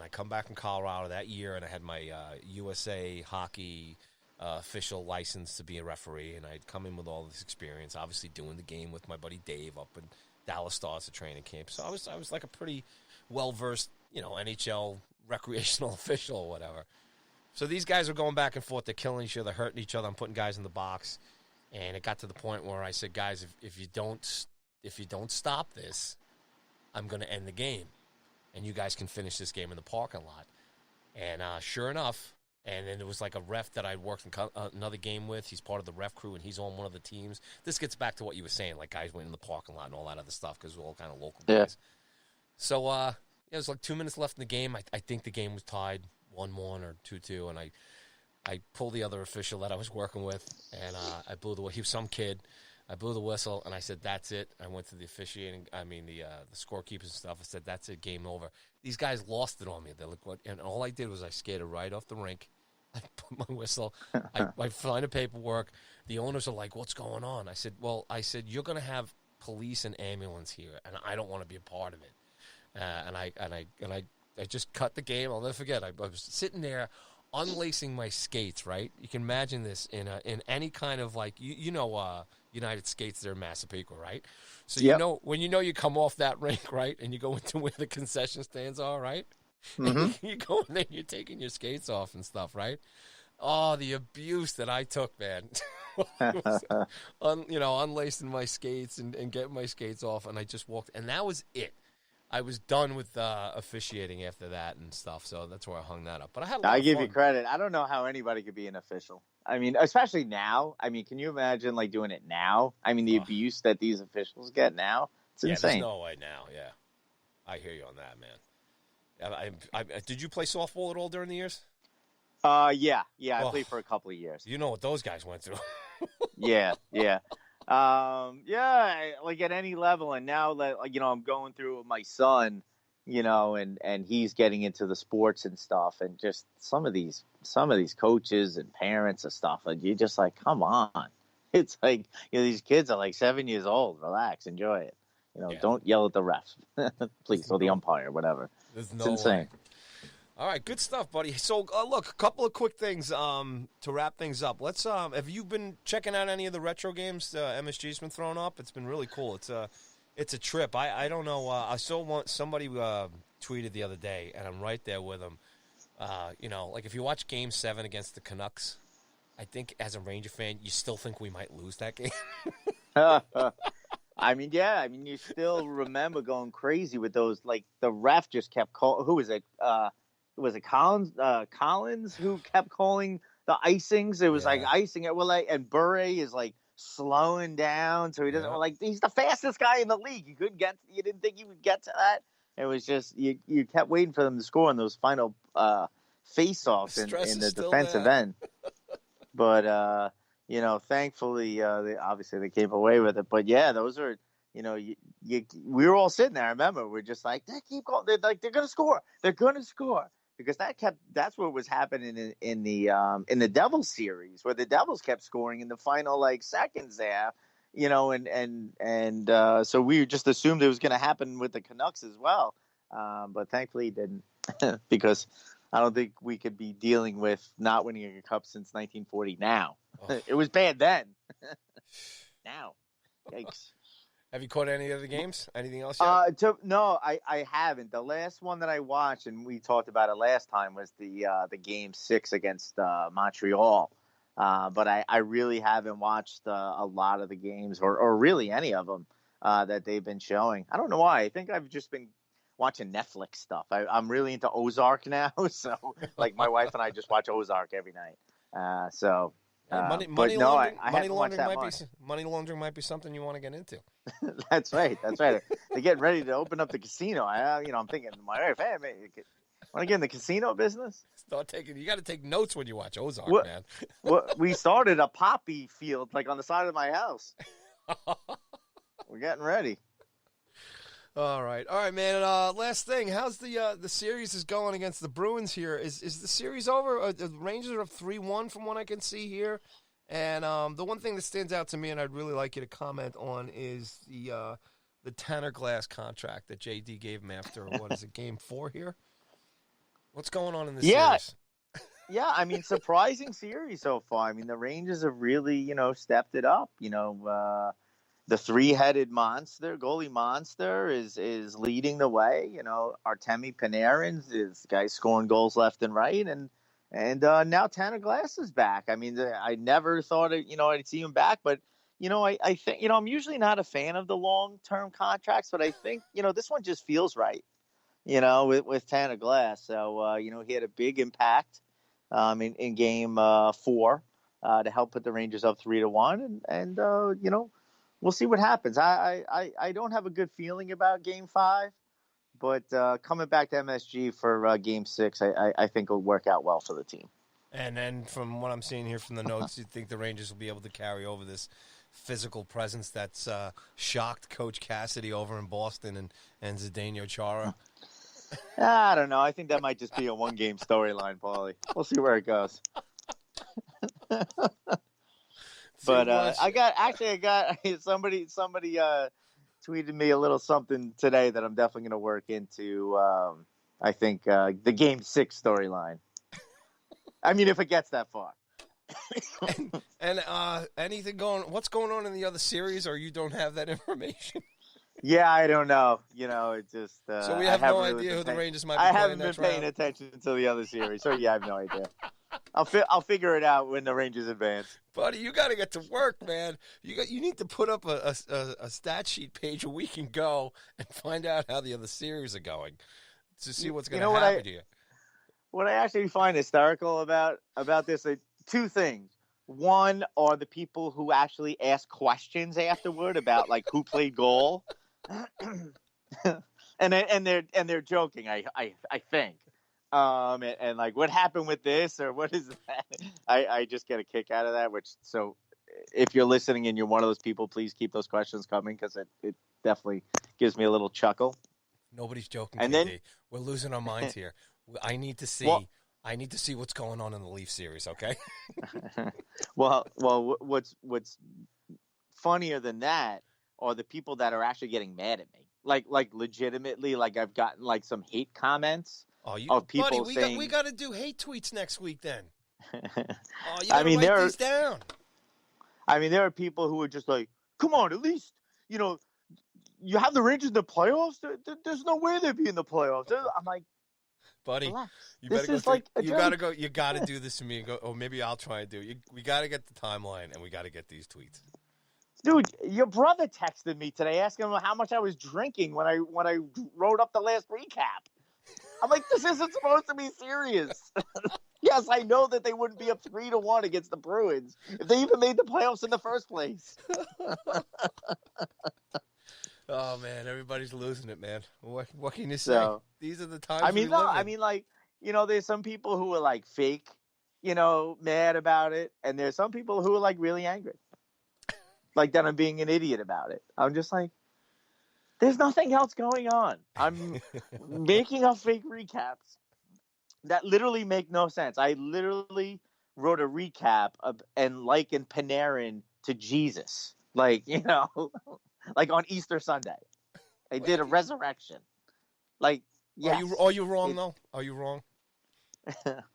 I come back from Colorado that year, and I had my USA hockey official license to be a referee, and I'd come in with all this experience, obviously doing the game with my buddy Dave up in Dallas Stars at training camp. So I was like a pretty well-versed, NHL recreational official or whatever. So these guys were going back and forth. They're killing each other, hurting each other. I'm putting guys in the box. And it got to the point where I said, guys, if you don't stop this, I'm going to end the game. And you guys can finish this game in the parking lot. And sure enough, and then there was like a ref that I'd worked in another game with. He's part of the ref crew, and he's on one of the teams. This gets back to what you were saying, like guys went in the parking lot and all that other stuff because we're all kind of local guys. So it was like 2 minutes left in the game. I think the game was tied 1-1 or 2-2, and I pulled the other official that I was working with, and I blew the whistle. He was some kid. I blew the whistle, and I said, that's it. I went to the the scorekeepers and stuff. I said, that's it, game over. These guys lost it on me. They're like, what? And all I did was I skated right off the rink. I put my whistle. I signed the paperwork. The owners are like, what's going on? I said, you're going to have police and ambulance here, and I don't want to be a part of it. And I just cut the game. I'll never forget. I was sitting there unlacing my skates, right? You can imagine this in any kind of like, United Skates there in Massapequa, right? So yep. when you come off that rink, right, and you go into where the concession stands are, right? Mm-hmm. You go in there and you're taking your skates off and stuff, right? Oh, the abuse that I took, man. Unlacing my skates and getting my skates off, and I just walked, and that was it. I was done with officiating after that and stuff, so that's where I hung that up. But I had a lot I of give fun. you credit. I don't know how anybody could be an official. I mean, especially now. I mean, can you imagine like doing it now? I mean, the abuse that these officials get now, it's insane. There's no way now. Yeah, I hear you on that, man. Did you play softball at all during the years? Yeah. I played for a couple of years. You know what those guys went through. Yeah. Like at any level, and now that I'm going through it with my son, and he's getting into the sports and stuff, and just some of these coaches and parents and stuff, and you're just like, come on, it's like these kids are like 7 years old. Relax, enjoy it. Don't yell at the ref, please, or the umpire, whatever. It's insane. Way. All right, good stuff, buddy. So, look, a couple of quick things to wrap things up. Let's. Have you been checking out any of the retro games MSG's been throwing up? It's been really cool. It's a trip. I don't know. I saw somebody tweeted the other day, and I'm right there with them. Like if you watch Game 7 against the Canucks, I think as a Ranger fan, you still think we might lose that game. I mean, yeah. I mean, you still remember going crazy with those. Like the ref just kept calling. Who was it? Was it Collins who kept calling the icings? It was like icing it. Well, and Bure is like slowing down, so he doesn't like. He's the fastest guy in the league. You didn't think he would get to that. It was just you kept waiting for them to score in those final face-offs in the defensive end. But thankfully, they came away with it. But yeah, those are. We were all sitting there. I remember we're just like, they keep going. They're gonna score. They're gonna score because that's what was happening in the Devils series where the Devils kept scoring in the final seconds there. So we just assumed it was going to happen with the Canucks as well. But thankfully it didn't because I don't think we could be dealing with not winning a cup since 1940 now. Oh. It was bad then. Now, yikes. Have you caught any of the games? Anything else yet? No, I haven't. The last one that I watched, and we talked about it last time, was the Game 6 against Montreal. But I really haven't watched a lot of the games or really any of them that they've been showing. I don't know why. I think I've just been watching Netflix stuff. I'm really into Ozark now. So, like, my wife and I just watch Ozark every night. Money laundering might be something you want to get into. That's right. They're getting ready to open up the casino. I'm thinking to my wife, hey, man, want to get in the casino business? You got to take notes when you watch Ozark, man. We started a poppy field on the side of my house. We're getting ready. All right, man. Last thing, how's the series is going against the Bruins here? Is the series over? The Rangers are up 3-1 from what I can see here. And the one thing that stands out to me, and I'd really like you to comment on, is the Tanner Glass contract that JD gave him after Game 4 here. What's going on in this Yeah. series? Yeah, I mean, surprising series so far. I mean, the Rangers have really, stepped it up. The three-headed monster, goalie monster, is leading the way. Artemi Panarin is the guy scoring goals left and right, and now Tanner Glass is back. I mean, I never thought I'd see him back, but I think I'm usually not a fan of the long-term contracts, but I think this one just feels right. With Tanner Glass, so he had a big impact in game 4 to help put the Rangers up 3-1, and we'll see what happens. I don't have a good feeling about Game 5, but coming back to MSG for Game 6, I think will work out well for the team. And then from what I'm seeing here from the notes, you think the Rangers will be able to carry over this physical presence that's shocked Coach Cassidy over in Boston and Zdeno Chara? I don't know. I think that might just be a one-game storyline, Paulie. We'll see where it goes. But I got somebody tweeted me a little something today that I'm definitely going to work into. I think the Game 6 storyline. I mean, if it gets that far. and anything what's going on in the other series, or you don't have that information? Yeah, I don't know. It just so we have no idea who the Rangers might be I playing haven't been next paying round. attention to the other series, so yeah, I have no idea. I'll figure it out when the Rangers advance. Buddy, you got to get to work, man. You need to put up a stat sheet page where we can go and find out how the other series are going to see what's going to happen to you. What I actually find hysterical about this are two things. One are the people who actually ask questions afterward about like who played goal, and they're joking. I think. And like, what happened with this, or what is that? I just get a kick out of that. So if you're listening and you're one of those people, please keep those questions coming, because it definitely gives me a little chuckle. Nobody's joking. And KD. then we're losing our minds here. I need to see. I need to see what's going on in the Leaf series. Okay. well, what's funnier than that are the people that are actually getting mad at me. Like legitimately, like I've gotten like some hate comments. Of people buddy, saying, we got to do hate tweets next week then. You I mean, write these down. I mean, there are people who are just like, come on, at least, you have the Rangers in the playoffs. There's no way they'd be in the playoffs. I'm like, buddy, relax. You this better is go. like a you joke. gotta go. You gotta do this to me and go. Or maybe I'll try and do it. We gotta get the timeline and we gotta get these tweets. Dude, your brother texted me today asking how much I was drinking when I wrote up the last recap. I'm like, this isn't supposed to be serious. Yes, I know that they wouldn't be up 3-1 against the Bruins if they even made the playoffs in the first place. Oh man, everybody's losing it, man. What can you say? So, these are the times. I mean, we live in. I mean, like, there's some people who are like fake, mad about it, and there's some people who are like really angry, like that I'm being an idiot about it. I'm just like, there's nothing else going on. I'm making up fake recaps that literally make no sense. I literally wrote a recap and likened Panarin to Jesus, like like on Easter Sunday. I did a resurrection. Like, yes. Are you wrong though? Are you wrong?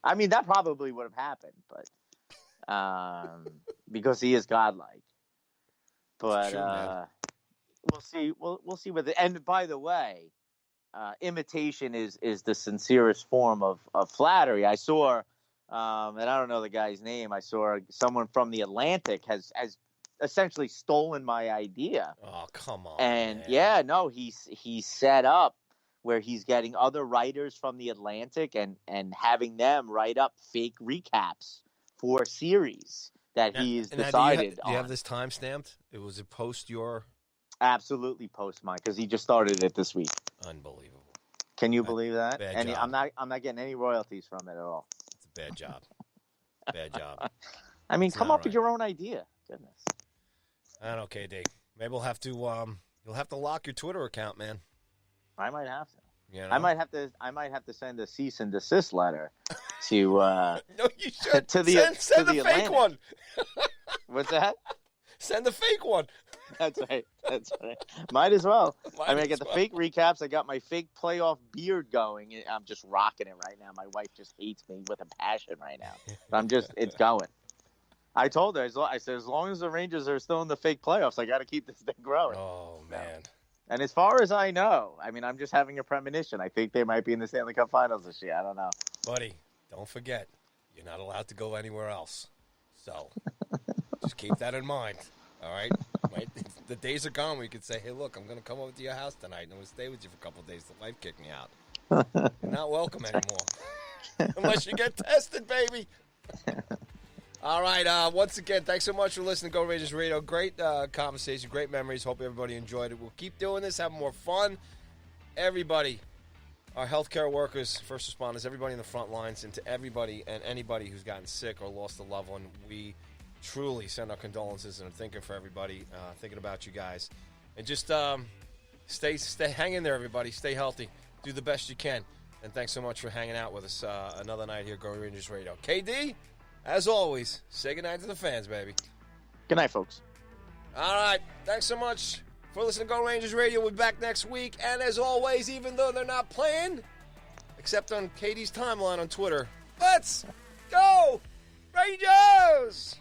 I mean, that probably would have happened, but because he is godlike. But true, we'll see. We'll see what. And by the way, imitation is the sincerest form of flattery. I saw, and I don't know the guy's name. I saw someone from the Atlantic has essentially stolen my idea. Oh, come on. And man. yeah, no, he's set up where he's getting other writers from the Atlantic and having them write up fake recaps for series that he's decided do you have this time stamped? It was a post your... Absolutely post mine, because he just started it this week. Unbelievable. Can you believe that? Bad And job. I'm not getting any royalties from it at all. It's a bad job. Bad job. I mean, It's come not up with right. your own idea. Goodness. I don't know, KD. Maybe we'll have to. You'll have to lock your Twitter account, man. I might have to. You know? I might have to send a cease and desist letter to No, you should. to the Send to the the fake Atlantic. one. What's that? Send the fake one. That's right. That's right. Might as well. I Might got as the well. fake recaps. I got my fake playoff beard going. I'm just rocking it right now. My wife just hates me with a passion right now. But it's going. I told her, I said, as long as the Rangers are still in the fake playoffs, I got to keep this thing growing. Oh, man. And as far as I know, I'm just having a premonition. I think they might be in the Stanley Cup Finals this year. I don't know. Buddy, don't forget, you're not allowed to go anywhere else. So just keep that in mind. All right? The days are gone where you could say, hey, look, I'm going to come over to your house tonight and I'm going to stay with you for a couple of days. The wife kicked me out. You're not welcome anymore. Unless you get tested, baby. All right. Once again, thanks so much for listening to Go Rangers Radio. Great conversation, great memories. Hope everybody enjoyed it. We'll keep doing this, have more fun. Everybody, our healthcare workers, first responders, everybody in the front lines, and to everybody and anybody who's gotten sick or lost a loved one, we truly send our condolences and are thinking for everybody, thinking about you guys. And just stay hang in there, everybody. Stay healthy. Do the best you can. And thanks so much for hanging out with us another night here, Go Rangers Radio. KD, as always, say goodnight to the fans, baby. Good night, folks. All right. Thanks so much for listening to Go Rangers Radio. We'll be back next week. And as always, even though they're not playing, except on KD's timeline on Twitter, let's go Rangers!